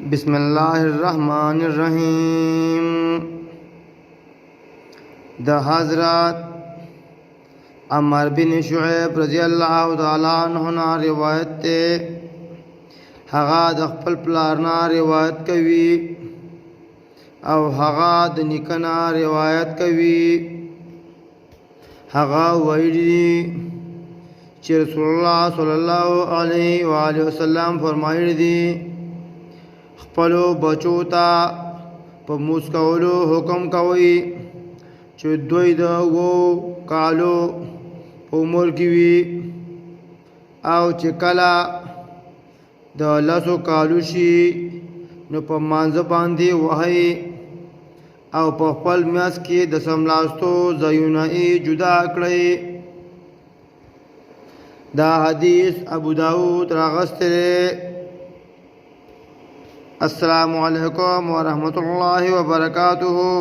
بسم الله الرحمن الرحیم. د حضرت عمر بن شعیب رضی الله تعالی عنہ نا روایت ته. هغه د خپل پلار نه روایت کوي او هغه د نیکنا روایت کوي. هغه وایي چې رسول الله صلی الله علیه و آله وسلم فرمایلی دي خپلو بچو ته په موس کولو حکم کوي چې دوی د 2 کالو په عمر کې وي او چې کله د 10 کالو شي نو په مانځ باندې وهي او په خپل میاس کې د سملاستو ځایونه جدا کړي. دا حدیث ابو داود راغسته. السلام علیکم ورحمۃ اللہ وبرکاتہ.